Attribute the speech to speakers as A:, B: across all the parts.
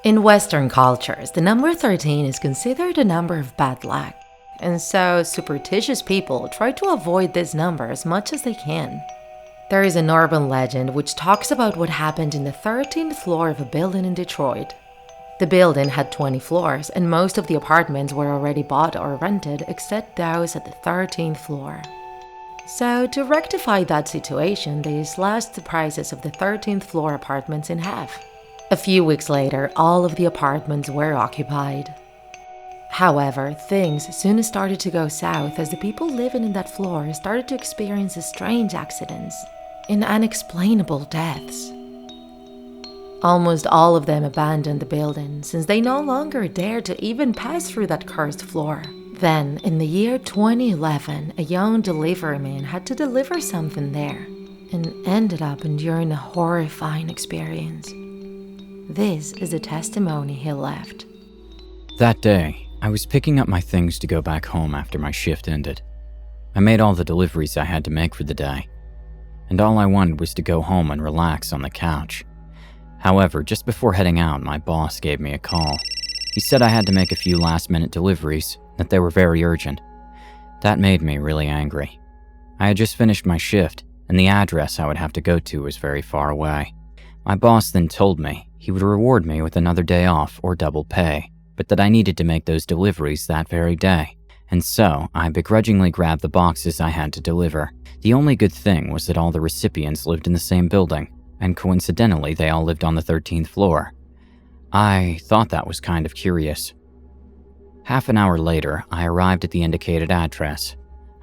A: In Western cultures, the number 13 is considered a number of bad luck, and so superstitious people try to avoid this number as much as they can. There is an urban legend which talks about what happened in the 13th floor of a building in Detroit. The building had 20 floors, and most of the apartments were already bought or rented except those at the 13th floor. So, to rectify that situation, they slashed the prices of the 13th floor apartments in half. A few weeks later, all of the apartments were occupied. However, things soon started to go south as the people living in that floor started to experience strange accidents and unexplainable deaths. Almost all of them abandoned the building since they no longer dared to even pass through that cursed floor. Then, in the year 2011, a young delivery man had to deliver something there and ended up enduring a horrifying experience. This is the testimony he left.
B: That day, I was picking up my things to go back home after my shift ended. I made all the deliveries I had to make for the day, and all I wanted was to go home and relax on the couch. However, just before heading out, my boss gave me a call. He said I had to make a few last-minute deliveries, that they were very urgent. That made me really angry. I had just finished my shift, and the address I would have to go to was very far away. My boss then told me he would reward me with another day off or double pay, but that I needed to make those deliveries that very day. And so, I begrudgingly grabbed the boxes I had to deliver. The only good thing was that all the recipients lived in the same building, and coincidentally they all lived on the 13th floor. I thought that was kind of curious. Half an hour later, I arrived at the indicated address.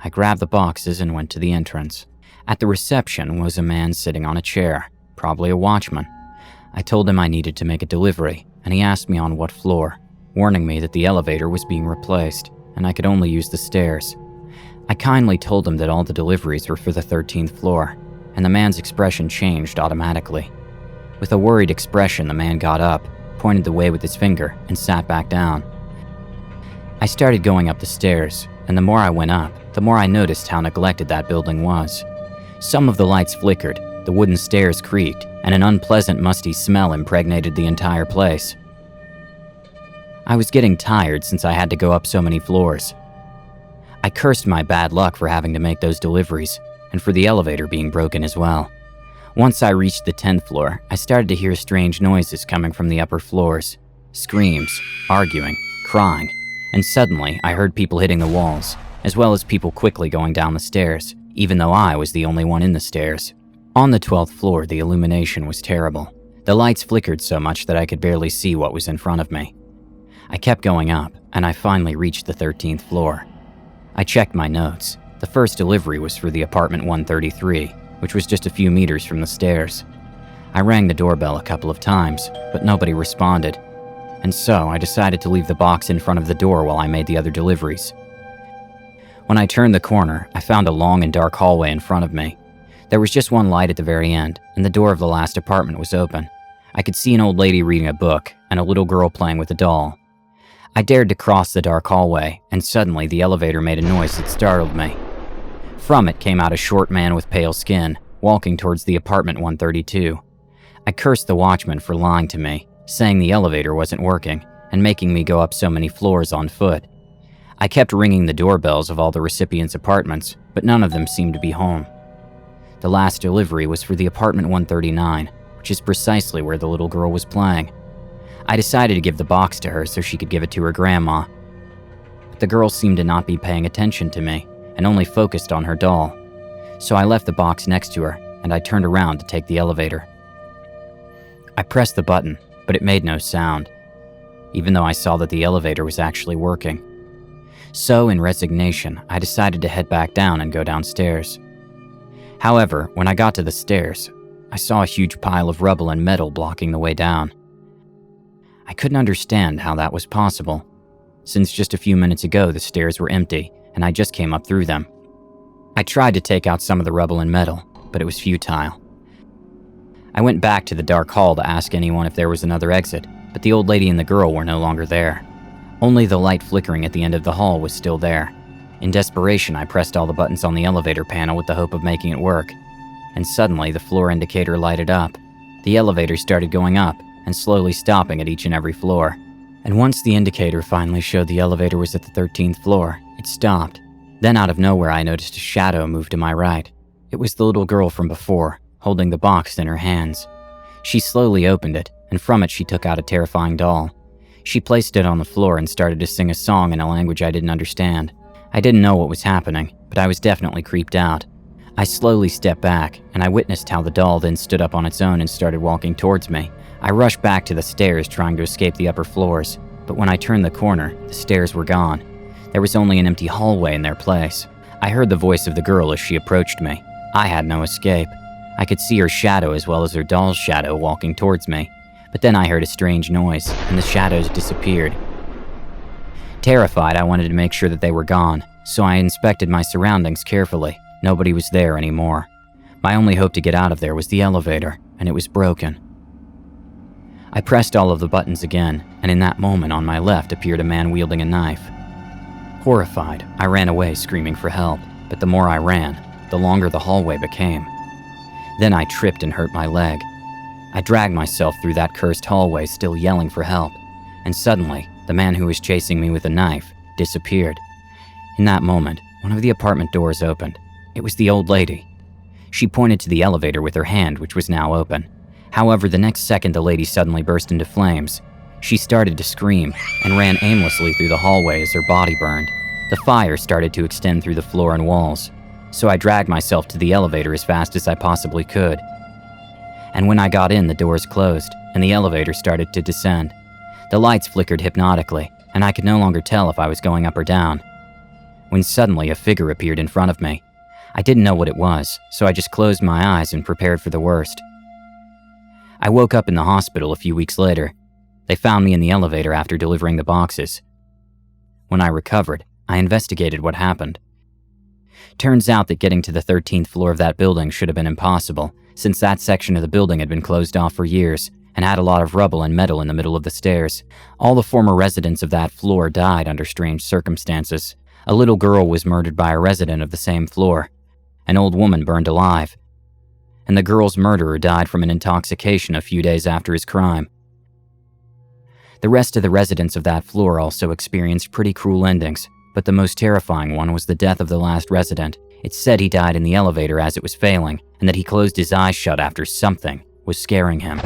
B: I grabbed the boxes and went to the entrance. At the reception was a man sitting on a chair, probably a watchman. I told him I needed to make a delivery, and he asked me on what floor, warning me that the elevator was being replaced, and I could only use the stairs. I kindly told him that all the deliveries were for the 13th floor, and the man's expression changed automatically. With a worried expression, the man got up, pointed the way with his finger, and sat back down. I started going up the stairs, and the more I went up, the more I noticed how neglected that building was. Some of the lights flickered, the wooden stairs creaked, and an unpleasant musty smell impregnated the entire place. I was getting tired since I had to go up so many floors. I cursed my bad luck for having to make those deliveries, and for the elevator being broken as well. Once I reached the 10th floor, I started to hear strange noises coming from the upper floors. Screams, arguing, crying, and suddenly I heard people hitting the walls, as well as people quickly going down the stairs, even though I was the only one in the stairs. On the 12th floor, the illumination was terrible. The lights flickered so much that I could barely see what was in front of me. I kept going up, and I finally reached the 13th floor. I checked my notes. The first delivery was for the apartment 133, which was just a few meters from the stairs. I rang the doorbell a couple of times, but nobody responded. And so I decided to leave the box in front of the door while I made the other deliveries. When I turned the corner, I found a long and dark hallway in front of me. There was just one light at the very end, and the door of the last apartment was open. I could see an old lady reading a book and a little girl playing with a doll. I dared to cross the dark hallway, and suddenly the elevator made a noise that startled me. From it came out a short man with pale skin, walking towards the apartment 132. I cursed the watchman for lying to me, saying the elevator wasn't working, and making me go up so many floors on foot. I kept ringing the doorbells of all the recipients' apartments, but none of them seemed to be home. The last delivery was for the apartment 139, which is precisely where the little girl was playing. I decided to give the box to her so she could give it to her grandma. But the girl seemed to not be paying attention to me, and only focused on her doll. So I left the box next to her, and I turned around to take the elevator. I pressed the button, but it made no sound, even though I saw that the elevator was actually working. So, in resignation, I decided to head back down and go downstairs. However, when I got to the stairs, I saw a huge pile of rubble and metal blocking the way down. I couldn't understand how that was possible, since just a few minutes ago the stairs were empty and I just came up through them. I tried to take out some of the rubble and metal, but it was futile. I went back to the dark hall to ask anyone if there was another exit, but the old lady and the girl were no longer there. Only the light flickering at the end of the hall was still there. In desperation, I pressed all the buttons on the elevator panel with the hope of making it work. And suddenly, the floor indicator lighted up. The elevator started going up, and slowly stopping at each and every floor. And once the indicator finally showed the elevator was at the 13th floor, it stopped. Then out of nowhere, I noticed a shadow move to my right. It was the little girl from before, holding the box in her hands. She slowly opened it, and from it she took out a terrifying doll. She placed it on the floor and started to sing a song in a language I didn't understand. I didn't know what was happening, but I was definitely creeped out. I slowly stepped back, and I witnessed how the doll then stood up on its own and started walking towards me. I rushed back to the stairs, trying to escape the upper floors, but when I turned the corner, the stairs were gone. There was only an empty hallway in their place. I heard the voice of the girl as she approached me. I had no escape. I could see her shadow as well as her doll's shadow walking towards me, but then I heard a strange noise, and the shadows disappeared. Terrified, I wanted to make sure that they were gone, so I inspected my surroundings carefully. Nobody was there anymore. My only hope to get out of there was the elevator, and it was broken. I pressed all of the buttons again, and in that moment on my left appeared a man wielding a knife. Horrified, I ran away screaming for help, but the more I ran, the longer the hallway became. Then I tripped and hurt my leg. I dragged myself through that cursed hallway still yelling for help, and suddenly, the man who was chasing me with a knife disappeared. In that moment, one of the apartment doors opened. It was the old lady. She pointed to the elevator with her hand, which was now open. However, the next second the lady suddenly burst into flames. She started to scream and ran aimlessly through the hallway as her body burned. The fire started to extend through the floor and walls, so I dragged myself to the elevator as fast as I possibly could. And when I got in, the doors closed, and the elevator started to descend. The lights flickered hypnotically, and I could no longer tell if I was going up or down. When suddenly a figure appeared in front of me. I didn't know what it was, so I just closed my eyes and prepared for the worst. I woke up in the hospital a few weeks later. They found me in the elevator after delivering the boxes. When I recovered, I investigated what happened. Turns out that getting to the 13th floor of that building should have been impossible, since that section of the building had been closed off for years and had a lot of rubble and metal in the middle of the stairs. All the former residents of that floor died under strange circumstances. A little girl was murdered by a resident of the same floor. An old woman burned alive. And the girl's murderer died from an intoxication a few days after his crime. The rest of the residents of that floor also experienced pretty cruel endings, but the most terrifying one was the death of the last resident. It's said he died in the elevator as it was failing, and that he closed his eyes shut after something was scaring him.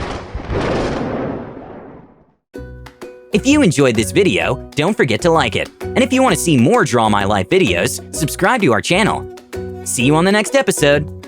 C: If you enjoyed this video, don't forget to like it. And if you want to see more Draw My Life videos, subscribe to our channel. See you on the next episode.